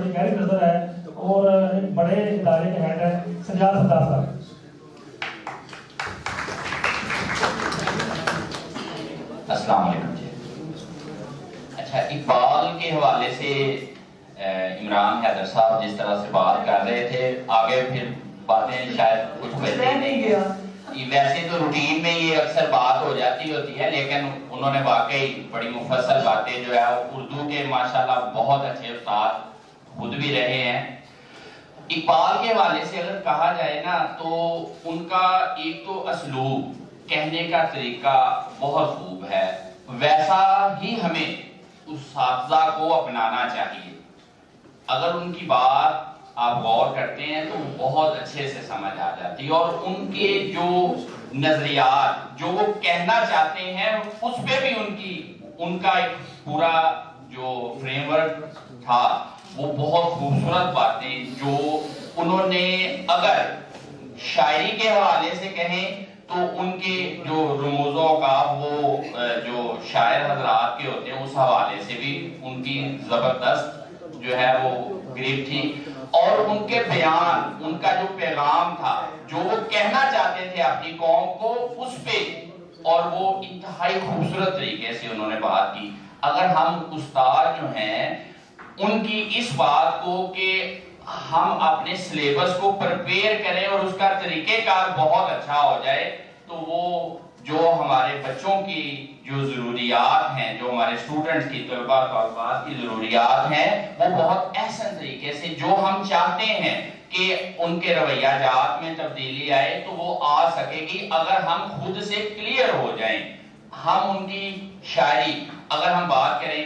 بڑی گہری نظر ہے اور ایک بڑے ادارے کے ہیڈ ہیں سجاد سردار صاحب. السلام علیکم جی. اچھا، اقبال کے حوالے سے عمران حیدر صاحب جس طرح سے بات کر رہے تھے، آگے پھر باتیں شاید کچھ بچے نہیں گیا. ویسے تو روٹین میں یہ اکثر بات ہو جاتی ہوتی ہے، لیکن انہوں نے واقعی بڑی مفصل باتیں جو ہے اردو کے ماشاءاللہ بہت اچھے استاد خود بھی رہے ہیں. اقبال کے حوالے سے اگر کہا جائے نا تو ان کا ایک تو اسلوب، کہنے کا طریقہ بہت خوب ہے، ویسا ہی ہمیں اساتذہ کو اپنانا چاہیے. اگر ان کی بات آپ غور کرتے ہیں تو بہت اچھے سے سمجھ آ جاتی ہے، اور ان کے جو نظریات جو وہ کہنا چاہتے ہیں اس پہ بھی ان کا ایک پورا جو فریم ورک تھا وہ بہت خوبصورت باتیں جو انہوں نے اگر شاعری کے حوالے سے کہیں تو ان کے جو رموز و اوقاف وہ جو شاعر حضرات کے ہوتے ہیں اس حوالے سے بھی ان کی زبردست جو ہے وہ گریپ تھی. اور ان کے بیان، ان کا جو پیغام تھا جو وہ کہنا چاہتے تھے اپنی قوم کو، اس پہ اور وہ انتہائی خوبصورت طریقے سے انہوں نے بات کی. اگر ہم استاد جو ہیں ان کی اس بات کو کہ ہم اپنے سلیبس کو پریپیئر کریں اور اس کا طریقہ کار بہت اچھا ہو جائے تو وہ جو ہمارے بچوں کی جو ضروریات ہیں، جو ہمارے اسٹوڈنٹس کی، طلباء طالبات کی ضروریات ہیں، وہ بہت احسن طریقے سے جو ہم چاہتے ہیں کہ ان کے رویہ جات میں تبدیلی آئے تو وہ آ سکے گی اگر ہم خود سے کلیئر ہو جائیں. ہم ان کی شاعری اگر ہم بات کریں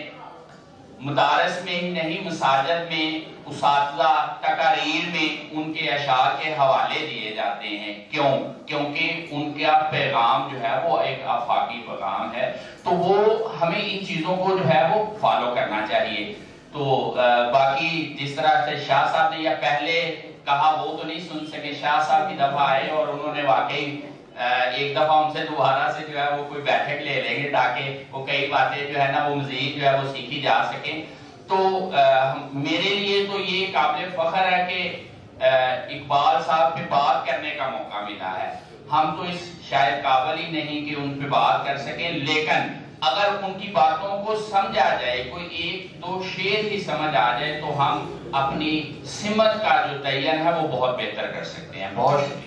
مدارس میں ہی نہیں، مساجد میں، اساتذہ تقاریر میں ان کے اشعار کے حوالے دیے جاتے ہیں. کیونکہ ان کا پیغام جو ہے وہ ایک آفاقی پیغام ہے، تو وہ ہمیں ان چیزوں کو جو ہے وہ فالو کرنا چاہیے. تو باقی جس طرح سے شاہ صاحب نے یا پہلے کہا وہ تو نہیں سن سکے، شاہ صاحب کی دفعہ آئے اور انہوں نے واقعی ایک دفعہ ان سے دوبارہ سے جو ہے وہ کوئی بیٹھک لے لیں گے تاکہ وہ کئی باتیں جو ہے نا وہ مزید جو ہے وہ سیکھی جا سکیں. تو میرے لیے تو یہ قابل فخر ہے کہ اقبال صاحب پہ بات کرنے کا موقع ملا ہے. ہم تو اس شاید قابل ہی نہیں کہ ان پہ بات کر سکیں، لیکن اگر ان کی باتوں کو سمجھا جائے، کوئی ایک دو شعر ہی سمجھ آ جائے تو ہم اپنی سمت کا جو تعین ہے وہ بہت بہتر کر سکتے ہیں. بہت شکریہ.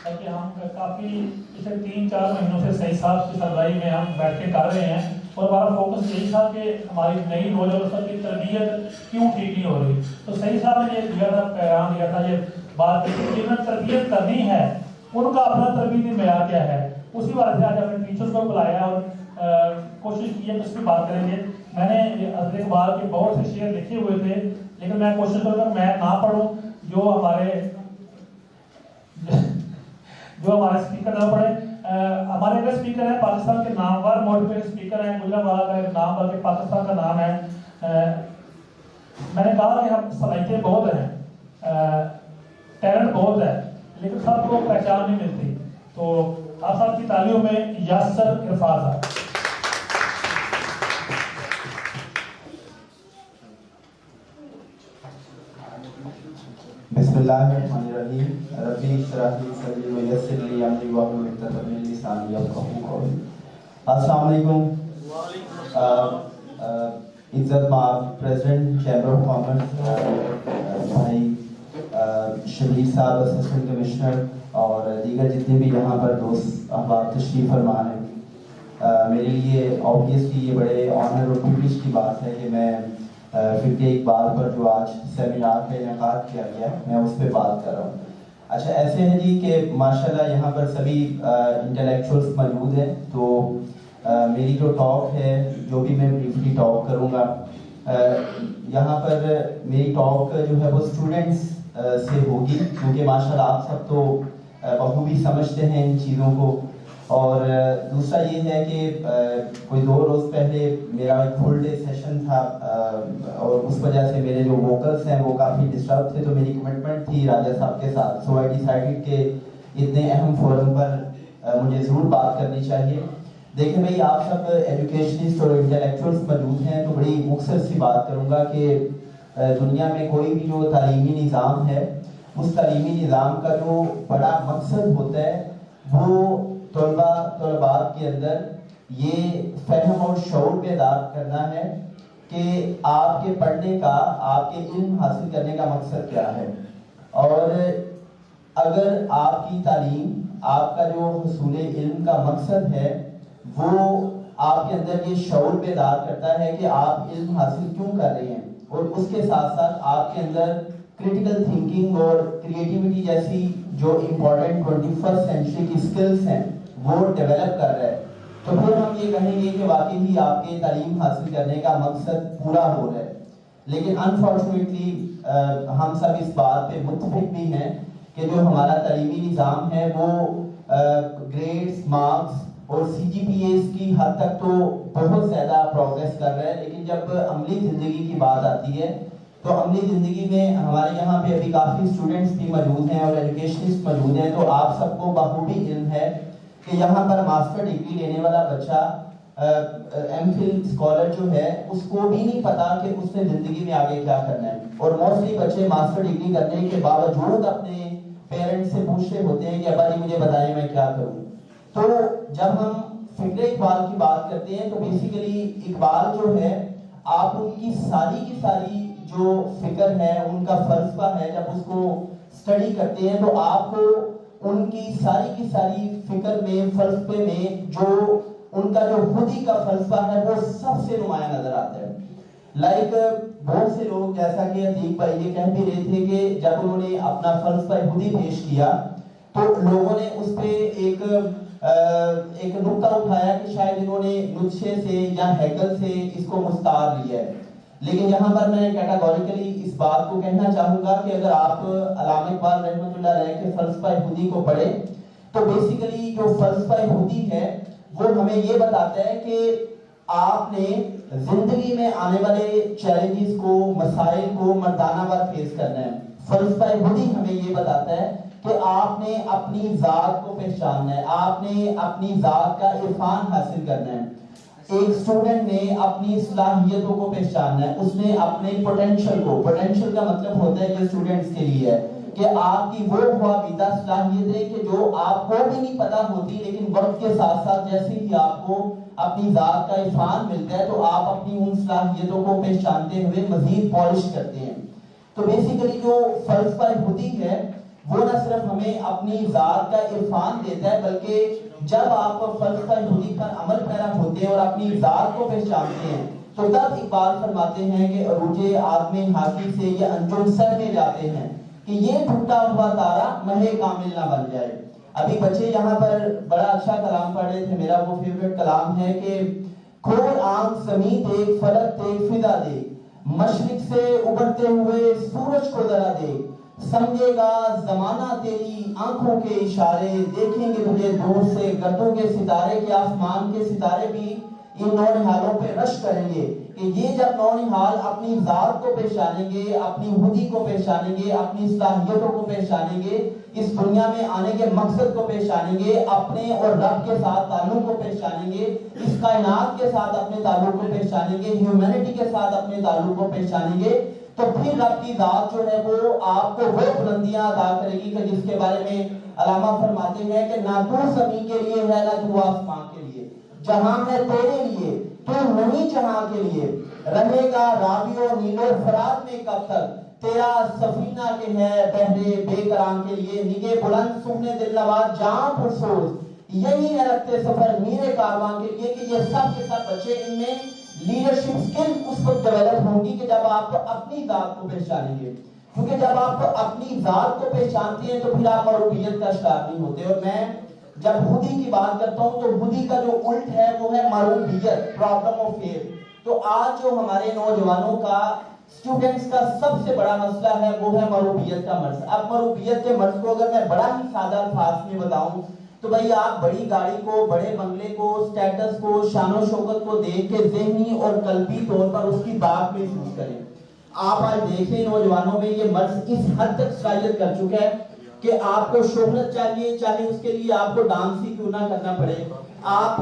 کہ ہم کافی پچھلے 3-4 مہینوں سے صحیح صاحب کی سربراہی میں ہم بیٹھ کے کر رہے ہیں اور ہمارا فوکس یہی تھا کہ ہماری نئی نوجوان کی تربیت کیوں ٹھیک نہیں ہو رہی. تو صحیح صاحب نے یہ دیا تھا، پیغام دیا تھا، یہ بات کی کہ انہیں تربیت کرنی ہے، ان کا اپنا تربیتی معیار کیا ہے. اسی وجہ سے آج ہم نے ٹیچرز کو بلایا اور کوشش کی ہے کہ اس کی بات کریں گے. میں نے حضرت اقبال کے بہت سے شعر لکھے ہوئے تھے لیکن میں کوشش کروں گا میں نہ پڑھوں، جو ہمارے اسپیکر نہ پڑھے. ہمارے اگر اسپیکر ہیں پاکستان کے نامور موٹیویٹ اسپیکر ہیں، گجرانوالہ کا نام بلکہ پاکستان کا نام ہے. میں نے کہا کہ ہم صلاحیتیں بہت ہیں، ٹیلنٹ بہت ہے، لیکن سب کو پہچان نہیں ملتی. تو آپ سب کی تالیوں میں یاسر عرفان صاحب. بسم اللہ الرحمن الرحیم. ربی اشرح لی صدری ویسر لی امری واحلل عقدۃ من لسانی یفقہوا قولی. السلام علیکم. عزت مآب پریزیڈنٹ چیمبر آف کامرس بھائی شبیر صاحب اسسٹنٹ کمشنر اور دیگر جتنے بھی یہاں پر دوست احباب تشریف فرما ہیں، میرے لیے آبویسلی یہ بڑے آنر اور پریویلیج کی بات ہے کہ میں فکر اقبال پر جو آج سیمینار کا انعقاد کیا گیا میں اس پہ بات کر رہا ہوں. اچھا ایسے ہے جی کہ ماشاءاللہ یہاں پر سبھی انٹلیکچوئلس موجود ہیں، تو میری جو ٹاک ہے، جو بھی میں بریفلی ٹاک کروں گا، یہاں پر میری ٹاک جو ہے وہ اسٹوڈنٹس سے ہوگی، کیونکہ ماشاءاللہ آپ سب تو بخوبی سمجھتے ہیں ان چیزوں کو. اور دوسرا یہ ہے کہ کوئی 2 روز پہلے میرا ایک فل ڈے سیشن تھا اور اس وجہ سے میرے جو ووکلس ہیں وہ کافی ڈسٹرب تھے، تو میری کمٹمنٹ تھی راجہ صاحب کے ساتھ. سو آئی ڈیسائیڈڈ کہ اتنے اہم فورم پر مجھے ضرور بات کرنی چاہیے. دیکھیں بھائی آپ سب ایجوکیشنسٹ اور انٹلیکچوئلس موجود ہیں، تو بڑی مختصر سی بات کروں گا کہ دنیا میں کوئی بھی جو تعلیمی نظام ہے، اس تعلیمی نظام کا جو بڑا مقصد ہوتا ہے وہ طلباء کے اندر یہ فہم اور شعور بیدار کرنا ہے کہ آپ کے پڑھنے کا، آپ کے علم حاصل کرنے کا مقصد کیا ہے. اور اگر آپ کی تعلیم، آپ کا جو حصول علم کا مقصد ہے وہ آپ کے اندر یہ شعور بیدار کرتا ہے کہ آپ علم حاصل کیوں کر رہے ہیں، اور اس کے ساتھ ساتھ آپ کے اندر کریٹیکل تھنکنگ اور کریٹیوٹی جیسی جو امپورٹنٹ 21st سینچری کی سکلز ہیں وہ ڈیولپ کر رہا ہے، تو پھر ہم یہ کہیں گے کہ واقعی ہی آپ کے تعلیم حاصل کرنے کا مقصد پورا ہو رہا ہے. لیکن انفارچونیٹلی ہم سب اس بات پہ متفق بھی ہیں کہ جو ہمارا تعلیمی نظام ہے وہ گریڈز، مارکس اور CGPAs کی حد تک تو بہت زیادہ پروگریس کر رہا ہے، لیکن جب عملی زندگی کی بات آتی ہے تو عملی زندگی میں ہمارے یہاں پہ ابھی کافی اسٹوڈنٹس بھی موجود ہیں اور ایجوکیشنسٹ موجود ہیں، تو آپ سب کو بخوبی علم ہے کہ یہاں پر ماسٹر ڈگری لینے والا بچہ M.Phil اسکالر جو ہے اس کو بھی نہیں پتا کہ اس نے زندگی میں آگے کیا کرنا ہے، اور موسٹلی بچے ماسٹر ڈگری کرنے کے باوجود اپنے پیرنٹس سے پوچھتے ہوتے ہیں کہ ابا جی مجھے بتائیں میں کیا کروں. تو جب ہم فکر اقبال کی بات کرتے ہیں تو بیسیکلی اقبال جو ہے آپ ان کی ساری جو فکر ہے، ان کا فلسفہ ہے، جب اس کو اسٹڈی کرتے ہیں تو آپ کو ان کی ساری فکر میں، فلسفے میں جو ان کا جو خودی کا فلسفہ ہے وہ سب سے نمایاں نظر آتا ہے. لائک بہت سے لوگ جیسا کہ عتیق بھائی یہ کہہ بھی رہے تھے کہ جب انہوں نے اپنا فلسفہ خودی پیش کیا تو لوگوں نے اس پہ ایک نقطہ اٹھایا کہ شاید انہوں نے نوتشے سے یا ہیگل سے اس کو مستعار لیا ہے. لیکن یہاں پر میں کیٹاگوریکلی اس بات کو کہنا چاہوں گا کہ اگر آپ علامہ اقبال رحمۃ اللہ علیہ کے فلسفہ خودی کو پڑھیں تو بیسیکلی جو فلسفہ خودی ہے وہ ہمیں یہ بتاتا ہے کہ آپ نے زندگی میں آنے والے چیلنجز کو، مسائل کو مردانہ وار فیس کرنا ہے. فلسفہ خودی ہمیں یہ بتاتا ہے کہ آپ نے اپنی ذات کو پہچاننا ہے، آپ نے اپنی ذات کا عرفان حاصل کرنا ہے. ایک اسٹوڈنٹ نے اپنی صلاحیتوں کو پہچاننا ہے، اس نے اپنے پوٹینشل کو، پوٹینشل کا مطلب ہوتا ہے یہ اسٹوڈنٹس کے لیے ہے کہ آپ کی وہ خوابیدہ صلاحیت ہے کہ جو آپ کو بھی نہیں پتا ہوتی، لیکن وقت کے ساتھ ساتھ جیسے ہی آپ کو اپنی ذات کا عرفان ملتا ہے تو آپ اپنی ان صلاحیتوں کو پہچانتے ہوئے مزید پالش کرتے ہیں. تو بیسیکلی جو فلسفہ خودی ہے وہ نہ صرف ہمیں اپنی ذات کا عرفان دیتا ہے بلکہ جب آپ فلسفہ خودی پر عمل پیرا ہوتے ہیں اور اپنی ذات کو پہچانتے ہیں تو تب اقبال فرماتے ہیں کہ عروج آدم حاکی سے یہ انجم سر میں جاتے ہیں کہ یہ ٹوٹا ہوا تارا مہ کامل نہ بن جائے. ابھی بچے یہاں پر بڑا اچھا کلام پڑھ رہے تھے، میرا وہ فیوریٹ کلام ہے کہ کھول آنکھ زمین دیکھ، فلک دیکھ، فضا دیکھ، مشرق سے ابھرتے ہوئے سورج کو ذرا دیکھ، سمجھے گا زمانہ تیری آنکھوں کے اشارے، دیکھیں گے تجھے دور سے گردوں کے ستارے، کہ آسمان کے ستارے بھی ان نونہالوں پہ رش کریں گے. کہ یہ جب نونہال اپنی ذات کو پہچانیں گے، اپنی خودی کو پہچانیں گے، اپنی صلاحیتوں کو پہچانیں گے، اس دنیا میں آنے کے مقصد کو پہچانیں گے، اپنے اور رب کے ساتھ تعلق کو پہچانیں گے، اس کائنات کے ساتھ اپنے تعلق کو پہچانیں گے، ہیومینٹی کے ساتھ اپنے تعلق کو پہچانیں گے، تو پھر رب کی ذات جو ہے وہ آپ کو وہ بلندیاں عطا کرے گی کہ جس کے بارے میں علامہ فرماتے ہیں کہ نہ تو زمین کے لیے ہے نہ تو آسمان کے لیے، جہاں ہے تیرے لیے تو نہیں جہاں کے لیے، رہے گا راوی و نیل و فرات میں کب تک، تیرا سفینہ کے ہے بحرے بے کرام کے لیے، نگے بلند سونے دل نواز جان پرسوز، یہی ہے رکھتے سفر میرے کاروان کے لیے. کہ یہ سب کے سب بچے ان میں لیڈرشپ سکل اس وقت ڈیولپ ہوں گی کہ جب آپ اپنی ذات کو پہچانیں گے، کیونکہ جب آپ اپنی ذات کو پہچانتے ہیں تو پھر آپ مروبیت کا شکار نہیں ہوتے. اور میں جب خودی کی بات کرتا ہوں تو خودی کا جو الٹ ہے وہ ہے مروبیت، پرابلم آف فیتھ. تو آج جو ہمارے نوجوانوں کا، اسٹوڈنٹس کا سب سے بڑا مسئلہ ہے وہ ہے مروبیت کا مرض. اب مروبیت کے مرض کو اگر میں بڑا ہی سادہ الفاظ میں بتاؤں تو بھائی آپ بڑی گاڑی کو، بڑے بنگلے کو، سٹیٹس کو، شان و شوکت کو دیکھ کے ذہنی اور قلبی طور پر اس کی بات محسوس کریں. آپ آج دیکھیں نوجوانوں میں یہ مرض اس حد تک سرایت کر چکا ہے کہ آپ کو شہرت چاہیے، چاہے اس کے لیے آپ کو ڈانس ہی کیوں نہ کرنا پڑے. آپ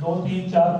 2, 3, 4,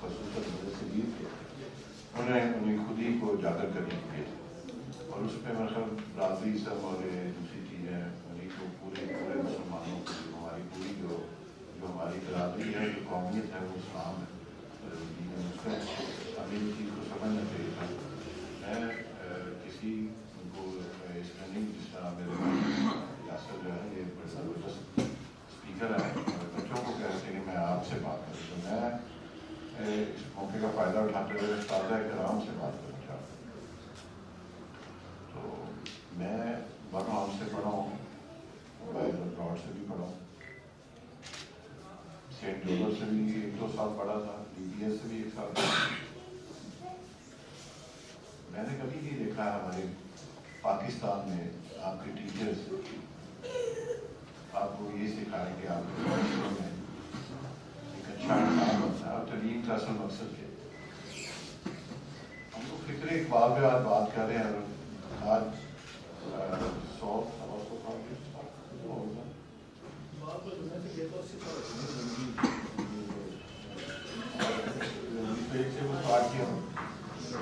خصوصاً مدرسین کے انہیں خود ہی کو اجاگر کرنے کے اور اس میں مثلاً برادری سب اور دوسری چیزیں انہیں کو پورے مسلمانوں کی ہماری پوری جو ہماری برادری ہے جو قومیت ہے وہ اسلام ہے دین مسلم ہمیں ان چیز کو سمجھنا چاہیے تھا میں کسی کو اس میں نہیں جس طرح میرے ریاست جو ہے یہ زبردست اسپیکر ہے بچوں کو کہتے ہیں کہ میں آپ سے بات کروں تو میں اس موقع کا فائدہ اٹھاتے ہوئے استاد کرام سے بات کرنا چاہتا ہوں تو میں برہام سے پڑھا ہوں براڈ سے بھی پڑھا ہوں سینٹ جوزف سے بھی 1-2 سال پڑھا تھا DBS سے بھی 1 سال پڑھا میں نے کبھی نہیں دیکھا ہمارے پاکستان میں آپ کے ٹیچرز آپ کو یہ سکھائیں کہ آپ کے معاشرے میں ایک اچھا انسان بننا ہے اور تعلیم کا اصل مقصد ہے ہم لوگ فکر اقبال پہ آج بات کر رہے ہیں آج 100 سال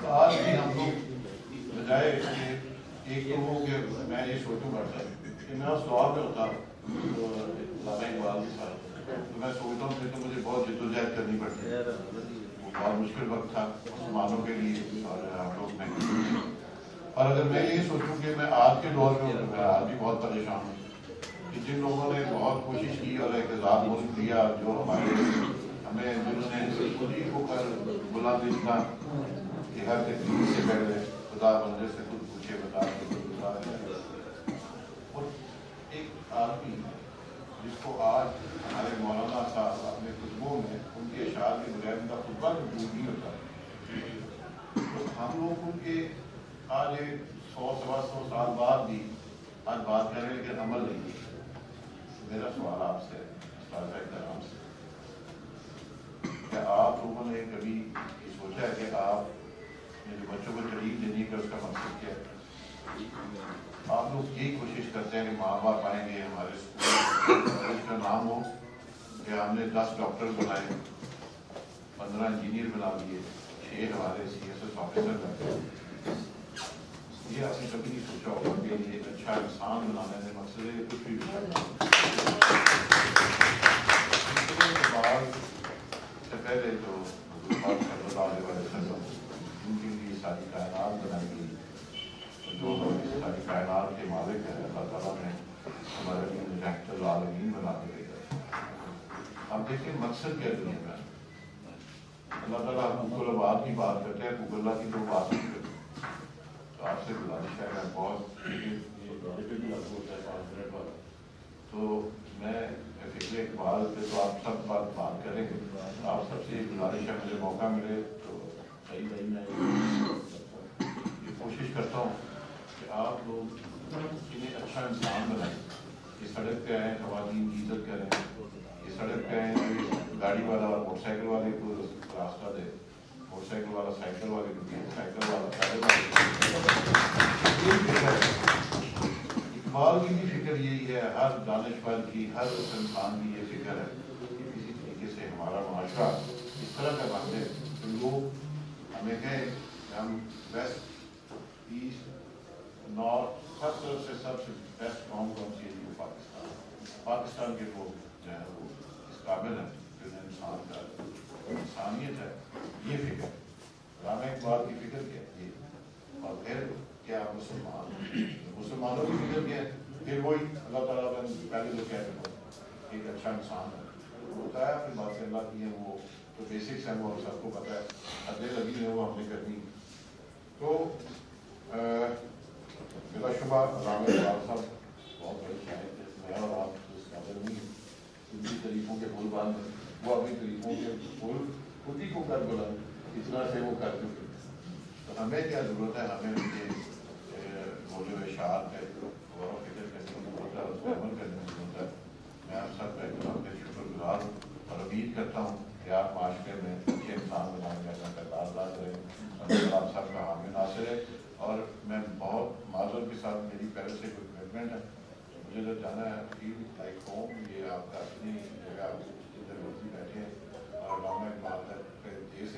آج بھی ہم لوگ بجائے ایک تو ہو کہ میں یہ سوچوں کرتا کہ میں اس دور میں ہوتا علامہ اقبال کے ساتھ تو میں سوچتا ہوں کہ تو مجھے بہت جدوجہد کرنی پڑتی ہے وہ بہت مشکل وقت تھا مسلمانوں کے لیے اور ہم لوگ میں اور اگر میں یہ سوچوں کہ میں آج کے دور میں ہوں تو میں آج بھی بہت پریشان ہوں کہ جن لوگوں نے بہت کوشش کی اور احتجاج ملک دیا جو ہمیں جنہوں نے خود ہی کو کر بلند اتنا کہ ہر تکلیف سے پہلے خدا بندے سے خود پوچھے بتا کے اور ایک آدمی جس کو آج ہمارے مولانا صاحب اپنے خطبوں میں ان کے اشعار کے بغیر ان کا خطبہ موجود نہیں ہوتا تو ہم لوگ ان کے آج 100-125 سال بعد بھی آج بات کریں لیکن عمل نہیں ہے میرا سوال آپ سے استاد کرام سے کیا آپ لوگوں نے کبھی یہ سوچا ہے کہ آپ میرے بچوں کو تعلیم دینے کا اس کا مقصد کیا ہے آپ لوگ یہی کوشش کرتے ہیں کہ ماں باپ آئیں گے ہمارے اسکول کا نام ہو کہ ہم نے 10 ڈاکٹر بنائے 15 انجینئر بنا دیے 6 ہمارے CSS آفیسر بن گئے یہ آپ نے کبھی نہیں سوچا ہوگا کہ یہ ایک اچھا انسان بنانے میں مقصد ہے کچھ بھی سے پہلے جو ان کے لیے ساری کائنات بنائی گئی جو ساری کائنات کے مالک ہیں اللہ تعالیٰ نے ہمارے لیے رحمت العالمین بنا کے بھیجا اب دیکھیں مقصد کیا دنیا کا اللہ تعالیٰ حقوق العباد کی بات کرتے ہیں حقوق اللہ کی تو بات نہیں کرتے تو آپ سے گزارش ہے میں بہت تو میں فکر اقبال پہ تو آپ سب بات کریں گے آپ سب سے گزارش ہے مجھے موقع ملے تو صحیح نہیں میں یہ کوشش کرتا ہوں کہ آپ لوگ انہیں اچھا انسان بنائیں یہ سڑک پہ آئیں خواتین کی عزت کریں یہ سڑک پہ آئیں گاڑی والا اور موٹر سائیکل والے کو راستہ دے موٹر سائیکل والا سائیکل والے کو سائیکل والا پیدل والے اقبال کی بھی فکر یہی ہے ہر دانشور کی ہر اس انسان کی یہ فکر ہے کہ کسی طریقے سے ہمارا معاشرہ اس طرح کا بن جائے کہ لوگ ہمیں کہیں کہ ہم ویسٹ ایسٹ نارتھ ہر طرف سے سب سے بیسٹ قوم کون سی ہے پاکستان کے لوگ جو ہے وہ اس قابل ہیں جو انسان کا انسانیت ہے یہ فکر علامہ اقبال کی فکر کیا ہے یہ اور پھر کیا مسلمانوں کی فکر کیا ہے پھر وہی اللہ تعالیٰ نے پہلے جو کہتے ہیں ایک اچھا انسان ہے ہوتا ہے اپنی بات سے اللہ کی ہے وہ جو بیسکس ہیں وہ سب کو پتہ ہے حدیں لگی ہیں وہ ہم نے کرنی تو بلا شبہ علامہ اقبال صاحب بہت بڑے شاعر تھے میں اور آپ اس قابل نہیں ان کی طریقوں کے بول باندھ وہ اپنی طریقوں کے بول خود ہی کو کر بولا اتنا سے وہ کر چکے تو ہمیں کیا ضرورت ہے ہمیں ان کے وہ جو اشعار ہے غور و فکر کرنے کی ضرورت ہے اس پہ عمل کرنے کی ضرورت ہے میں آپ سب کا شکر گزار ہوں اور امید کرتا ہوں کہ آپ معاشرے میں اچھے انسان بنانے میں اپنا کردار ادا کریں اور آپ سب کا حامی ناصر ہے اور میں بہت معذرت کے ساتھ میری پہلے سے کوئی کمٹمنٹ ہے مجھے جب جانا ہے فیل لائک ہوم یہ آپ کا اپنی جگہ جدھر مرضی بیٹھے اور علامہ اقبال ہے پھر جیسے